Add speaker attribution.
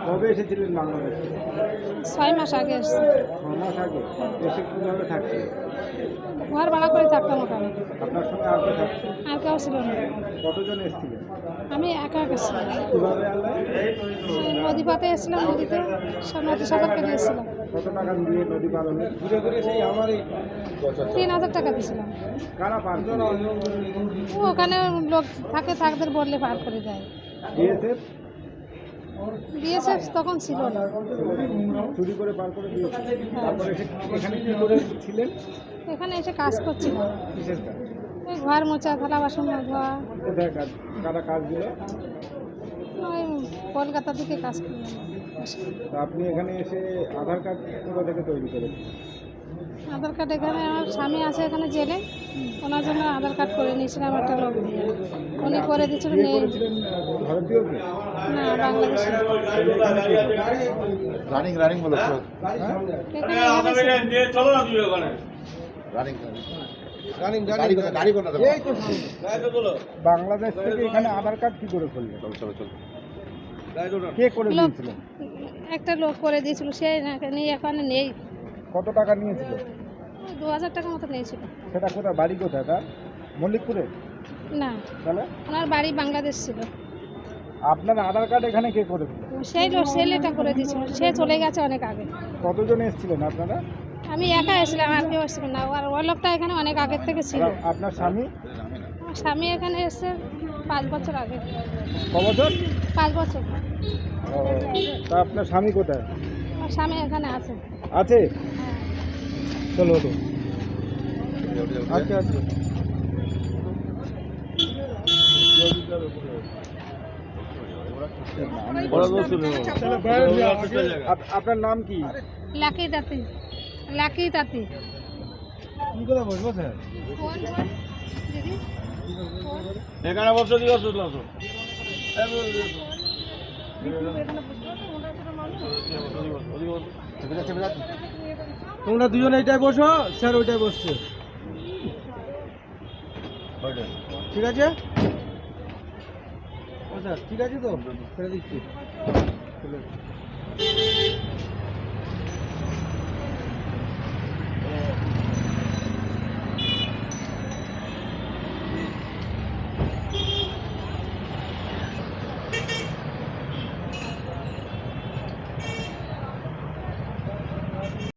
Speaker 1: কবে এসেছিলেন বাংলাদেশে?
Speaker 2: 6 মাস আগে এসেছি।
Speaker 1: 6 মাস আগে। এসে কিভাবে থাকছে?
Speaker 2: ঘর ভাড়া করে থাকতাম ওখানে,
Speaker 1: আপনার সঙ্গে আর কে থাকছে?
Speaker 2: আর কেউ ছিল না।
Speaker 1: কতজন এসেছিলেন?
Speaker 2: আমি একা গেছিলাম।
Speaker 1: কিভাবে আনলেন?
Speaker 2: নদী পাতে এসেছিলাম, নদীতে সব নদী সাঁতার কেটে এসেছিলাম।
Speaker 1: কত টাকা দিয়ে নদী পার হলেন? ঘুরে ঘুরে সেই আমারই
Speaker 2: 3000 টাকা দিয়েছিলাম।
Speaker 1: কারা পার করে?
Speaker 2: ওখানে লোক থাকে, তাদের বললে পার করে দেয়।
Speaker 1: বিএসএফ
Speaker 2: বিএসএফ তখন ছিল না।
Speaker 1: চুরি করে পার করে দিয়েছে। তারপরে এখানে কি করে ছিলেন?
Speaker 2: এখানে এসে কাজ করছিলাম,
Speaker 1: কিসের কাজ?
Speaker 2: ওই ঘর মোছা, থালা বাসন ধোয়া।
Speaker 1: কোথায় কাজ? কারা কাজ দিল?
Speaker 2: ওই কলকাতা থেকে কাজ করলাম।
Speaker 1: তো আপনি এখানে এসে আধার কার্ড কোথা থেকে তৈরি করেছেন?
Speaker 2: আধার কার্ড এখানে আমার স্বামী আছে এখানে জেলে, ওনার জন্য আধার কার্ড করে নিয়েছিলাম একটা লোক দিয়ে। উনি করে দিয়েছিল।
Speaker 1: বিয়ে
Speaker 2: নেই
Speaker 1: করেছিলেন ভারতীয় কি?
Speaker 2: না, বাংলাদেশি।
Speaker 3: রানিং রানিং বলো তো
Speaker 2: এখানে এখানে
Speaker 3: রানিং গাড়ি কোনটা দেবো
Speaker 1: বাংলাদেশ থেকে এখানে আধার কার্ড কি করে করলেন?
Speaker 3: চলো চলো চলো
Speaker 1: কে করে
Speaker 2: লোক
Speaker 1: দিয়েছিলেন?
Speaker 2: একটা লোক করে দিয়েছিল, সে নিয়ে এখানে নেই।
Speaker 1: কত টাকা নিয়েছিল?
Speaker 2: ওই 2000 টাকা মতো নিয়েছিল।
Speaker 1: সেটা কোথায়? বাড়ি কোথায় তার? মল্লিকপুরে?
Speaker 2: না,
Speaker 1: তাহলে
Speaker 2: ওনার বাড়ি বাংলাদেশ ছিল।
Speaker 1: আপনার আধার কার্ড এখানে কে করে দিল?
Speaker 2: সেই লোক ছেলেটা করে দিয়েছিল, সে চলে গেছে অনেক আগে।
Speaker 1: কতজন এসেছিলেন আপনারা?
Speaker 2: আমি একা এসেছিলাম, আর কেউ এসেছিল না। আর ওই লোকটা এখানে অনেক আগের থেকে ছিল।
Speaker 1: আর আপনার স্বামী?
Speaker 2: আমার স্বামী এখানে এসে 5 বছর আগে।
Speaker 1: ক বছর?
Speaker 2: 5 বছর।
Speaker 1: ও, তা আপনার স্বামী কোথায়?
Speaker 2: আমার স্বামী এখানে আছে।
Speaker 1: আছে?
Speaker 2: হ্যাঁ।
Speaker 1: চলো তো। আচ্ছা আচ্ছা। আপনার নাম কি?
Speaker 2: লাকি তাঁতি। লাকি তাঁতি।
Speaker 1: কি করে বসবো স্যার?
Speaker 2: দিদি
Speaker 1: এখানে বসে দিও তো। তোমরা দুজন এইটাই বসো, স্যার ওইটাই বসছে। ঠিক আছে? ও স্যার ঠিক আছে তো? ছেড়ে দিচ্ছি।